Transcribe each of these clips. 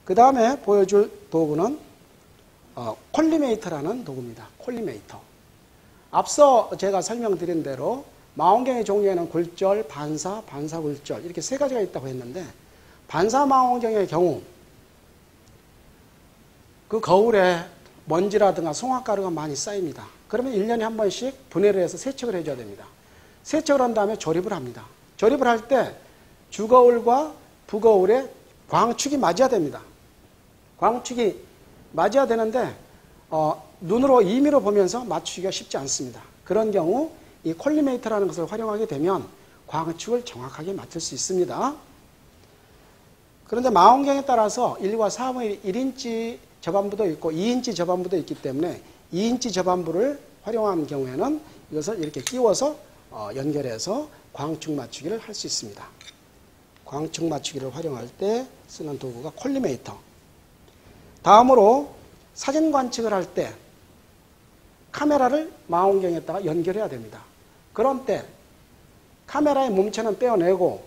그 다음에 보여줄 도구는 콜리메이터라는 도구입니다. 콜리메이터. 앞서 제가 설명드린 대로 망원경의 종류에는 굴절, 반사, 반사굴절 이렇게 세 가지가 있다고 했는데 반사 망원경의 경우 그 거울에 먼지라든가 송화가루가 많이 쌓입니다. 그러면 1년에 한 번씩 분해를 해서 세척을 해줘야 됩니다. 세척을 한 다음에 조립을 합니다. 조립을 할 때 주거울과 부거울에 광축이 맞아야 됩니다. 광축이 맞아야 되는데 눈으로 임의로 보면서 맞추기가 쉽지 않습니다. 그런 경우 이 콜리메이터라는 것을 활용하게 되면 광축을 정확하게 맞출 수 있습니다. 그런데 망원경에 따라서 1과 4분의 1인치 저반부도 있고 2인치 저반부도 있기 때문에 2인치 저반부를 활용한 경우에는 이것을 이렇게 끼워서 연결해서 광축 맞추기를 할 수 있습니다. 광축 맞추기를 활용할 때 쓰는 도구가 콜리메이터. 다음으로 사진 관측을 할 때 카메라를 망원경에다가 연결해야 됩니다. 그런 때 카메라의 몸체는 떼어내고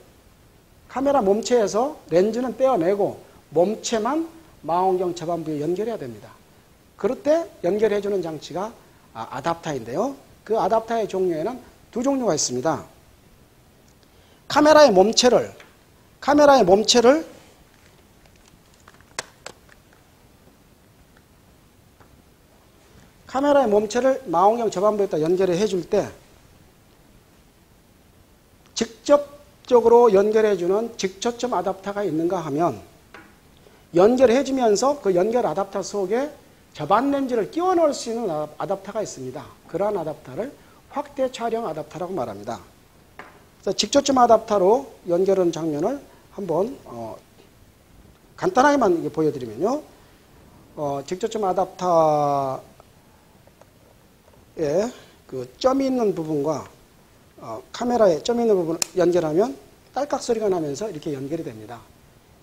카메라 몸체에서 렌즈는 떼어내고 몸체만 망원경 저반부에 연결해야 됩니다. 그럴 때 연결해주는 장치가 아답터인데요. 그 아답터의 종류에는 두 종류가 있습니다. 카메라의 몸체를 망원경 저반부에다 연결해 줄 때 직접적으로 연결해주는 직초점 아답터가 있는가 하면 연결해주면서 그 연결 아답터 속에 저반 렌즈를 끼워 넣을 수 있는 아답터가 있습니다. 그러한 아답터를 확대 촬영 아답터라고 말합니다. 그래서 직초점 아답터로 연결하는 장면을 한번 간단하게만 보여드리면요. 직초점 아답터에 그 점이 있는 부분과 카메라에 점이 있는 부분을 연결하면 딸깍 소리가 나면서 이렇게 연결이 됩니다.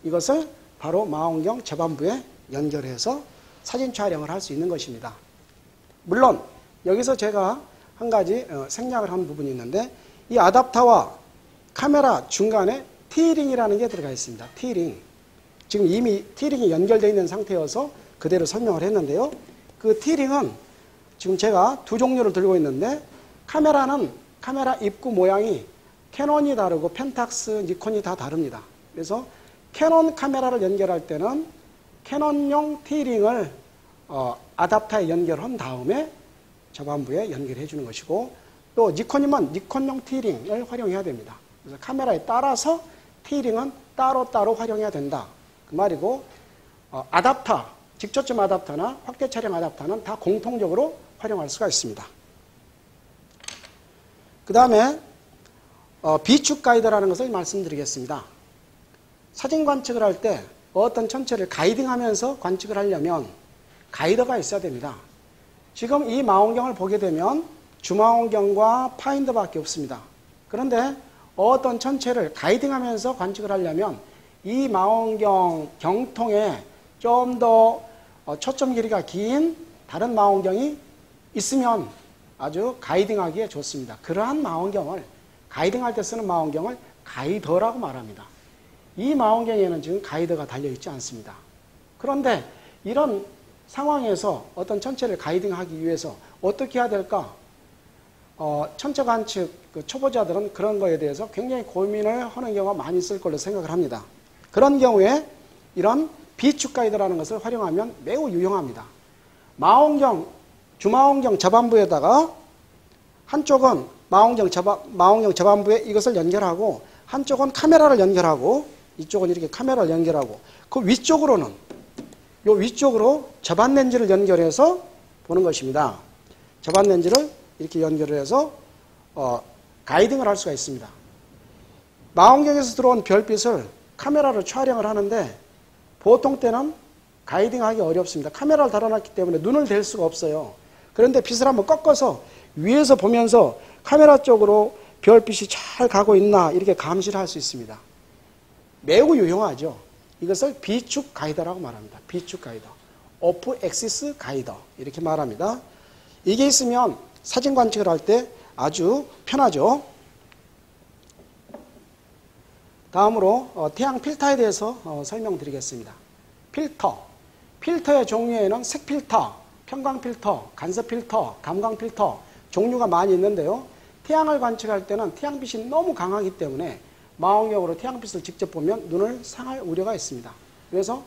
이것을 바로 망원경 저반부에 연결해서 사진 촬영을 할 수 있는 것입니다. 물론 여기서 제가 한 가지 생략을 한 부분이 있는데 이 아답터와 카메라 중간에 T링이라는 게 들어가 있습니다. T링. 지금 이미 T링이 연결되어 있는 상태여서 그대로 설명을 했는데요. 그 T링은 지금 제가 두 종류를 들고 있는데 카메라는 카메라 입구 모양이 캐논이 다르고 펜탁스, 니콘이 다 다릅니다. 그래서 캐논 카메라를 연결할 때는 캐논용 T링을 아답터에 연결한 다음에 저반부에 연결해 주는 것이고 또 니콘이면 니콘용 T링을 활용해야 됩니다. 그래서 카메라에 따라서 T링은 따로따로 활용해야 된다. 그 말이고 아답터, 직초점 아답터나 확대 촬영 아답터는 다 공통적으로 활용할 수가 있습니다. 그 다음에 비축 가이드라는 것을 말씀드리겠습니다. 사진 관측을 할 때 어떤 천체를 가이딩하면서 관측을 하려면 가이더가 있어야 됩니다. 지금 이 망원경을 보게 되면 주망원경과 파인더밖에 없습니다. 그런데 어떤 천체를 가이딩하면서 관측을 하려면 이 망원경 경통에 좀 더 초점 길이가 긴 다른 망원경이 있으면 아주 가이딩하기에 좋습니다. 그러한 망원경을 가이딩할 때 쓰는 망원경을 가이더라고 말합니다. 이 망원경에는 지금 가이더가 달려있지 않습니다. 그런데 이런 상황에서 어떤 천체를 가이딩하기 위해서 어떻게 해야 될까? 천체 관측 초보자들은 그런 거에 대해서 굉장히 고민을 하는 경우가 많이 있을 걸로 생각을 합니다. 그런 경우에 이런 비축 가이드라는 것을 활용하면 매우 유용합니다. 주망원경 저반부에다가 한쪽은 망원경 저반부에 이것을 연결하고 한쪽은 카메라를 연결하고 이쪽은 이렇게 카메라를 연결하고 그 위쪽으로는 위쪽으로 저반 렌즈를 연결해서 보는 것입니다. 저반 렌즈를 이렇게 연결해서 가이딩을 할 수가 있습니다. 망원경에서 들어온 별빛을 카메라로 촬영을 하는데 보통 때는 가이딩하기 어렵습니다. 카메라를 달아놨기 때문에 눈을 댈 수가 없어요. 그런데 빛을 한번 꺾어서 위에서 보면서 카메라 쪽으로 별빛이 잘 가고 있나 이렇게 감시를 할 수 있습니다. 매우 유용하죠. 이것을 비축 가이더라고 말합니다. 비축 가이더. 오프 엑시스 가이더 이렇게 말합니다. 이게 있으면 사진 관측을 할 때 아주 편하죠. 다음으로 태양 필터에 대해서 설명드리겠습니다. 필터. 필터의 종류에는 색필터, 편광필터, 간섭필터, 감광필터 종류가 많이 있는데요. 태양을 관측할 때는 태양빛이 너무 강하기 때문에 망원경으로 태양빛을 직접 보면 눈을 상할 우려가 있습니다. 그래서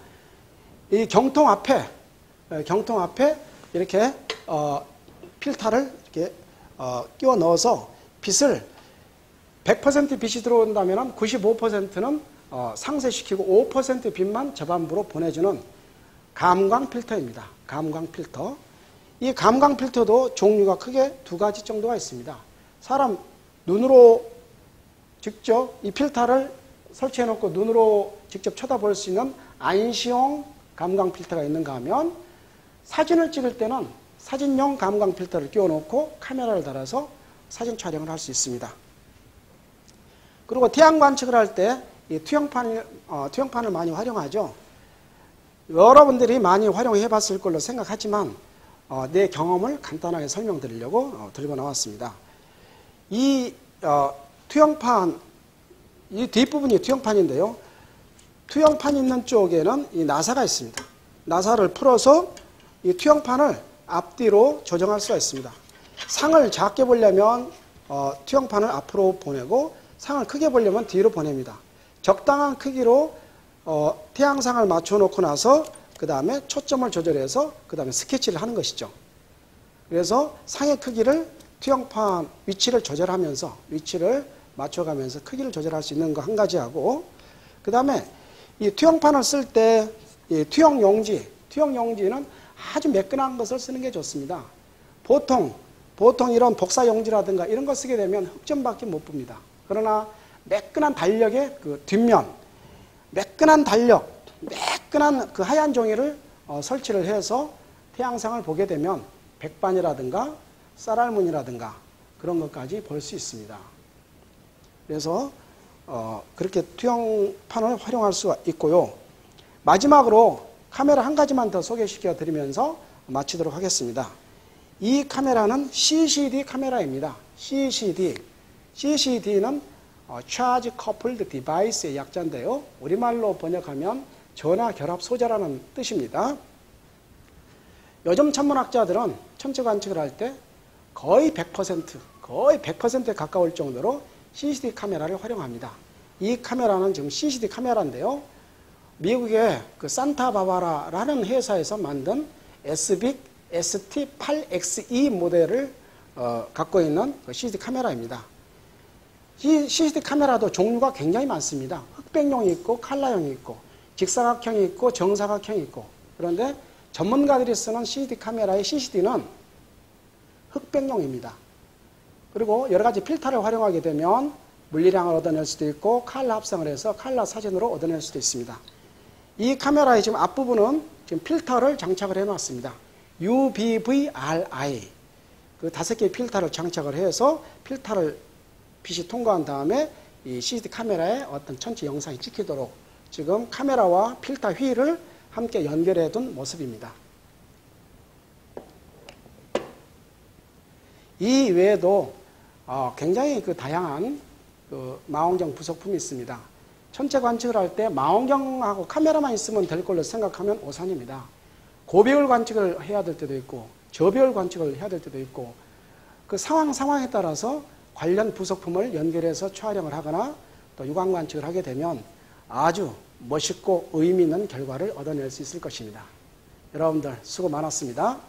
이 경통 앞에 이렇게 필터를 이렇게 끼워 넣어서 빛을 100% 빛이 들어온다면 95%는 상쇄시키고 5% 빛만 저반부로 보내주는 감광 필터입니다. 감광 필터. 이 감광 필터도 종류가 크게 두 가지 정도가 있습니다. 사람 눈으로 직접 이 필터를 설치해 놓고 눈으로 직접 쳐다볼 수 있는 안시용 감광 필터가 있는가 하면 사진을 찍을 때는 사진용 감광 필터를 끼워 놓고 카메라를 달아서 사진 촬영을 할 수 있습니다. 그리고 태양 관측을 할 때 이 투영판을 많이 활용하죠. 여러분들이 많이 활용해 봤을 걸로 생각하지만 내 경험을 간단하게 설명드리려고 들고 나왔습니다. 이 투영판, 이 뒷부분이 투영판인데요. 투영판 있는 쪽에는 이 나사가 있습니다. 나사를 풀어서 이 투영판을 앞뒤로 조정할 수가 있습니다. 상을 작게 보려면 투영판을 앞으로 보내고 상을 크게 보려면 뒤로 보냅니다. 적당한 크기로 태양상을 맞춰놓고 나서 그 다음에 초점을 조절해서 그 다음에 스케치를 하는 것이죠. 그래서 상의 크기를 투영판 위치를 조절하면서 위치를 맞춰가면서 크기를 조절할 수 있는 거 한 가지 하고 그 다음에 이 투영판을 쓸 때 이 투영용지는 아주 매끈한 것을 쓰는 게 좋습니다. 보통 이런 복사용지라든가 이런 거 쓰게 되면 흑점밖에 못 봅니다. 그러나 매끈한 달력의 그 뒷면, 매끈한 그 하얀 종이를 설치를 해서 태양상을 보게 되면 백반이라든가 쌀알문이라든가 그런 것까지 볼 수 있습니다. 그래서 그렇게 투영판을 활용할 수가 있고요. 마지막으로 카메라 한 가지만 더 소개시켜 드리면서 마치도록 하겠습니다. 이 카메라는 CCD 카메라입니다. CCD는 Charge Coupled Device의 약자인데요. 우리말로 번역하면 전화 결합 소자라는 뜻입니다. 요즘 천문학자들은 천체 관측을 할 때 거의 100%에 가까울 정도로 CCD 카메라를 활용합니다. 이 카메라는 지금 CCD 카메라인데요. 미국의 그 산타바바라라는 회사에서 만든 SBIC ST8XE 모델을 갖고 있는 CCD 카메라입니다. 이 CCD 카메라도 종류가 굉장히 많습니다. 흑백용이 있고 칼라용이 있고 직사각형이 있고 정사각형이 있고 그런데 전문가들이 쓰는 CCD 카메라의 CCD는 흑백용입니다. 그리고 여러 가지 필터를 활용하게 되면 물리량을 얻어낼 수도 있고 칼라 합성을 해서 칼라 사진으로 얻어낼 수도 있습니다. 이 카메라의 지금 앞부분은 지금 필터를 장착을 해놨습니다. UVVRI 그 5개의 필터를 장착을 해서 필터를 빛이 통과한 다음에 이 CCD 카메라에 어떤 전체 영상이 찍히도록 지금 카메라와 필터 휠을 함께 연결해 둔 모습입니다. 이 외에도 굉장히 그 다양한 그 망원경 부속품이 있습니다. 천체 관측을 할 때 망원경하고 카메라만 있으면 될 걸로 생각하면 오산입니다. 고배율 관측을 해야 될 때도 있고 저배율 관측을 해야 될 때도 있고 그 상황에 따라서 관련 부속품을 연결해서 촬영을 하거나 또 유광 관측을 하게 되면 아주 멋있고 의미 있는 결과를 얻어낼 수 있을 것입니다. 여러분들 수고 많았습니다.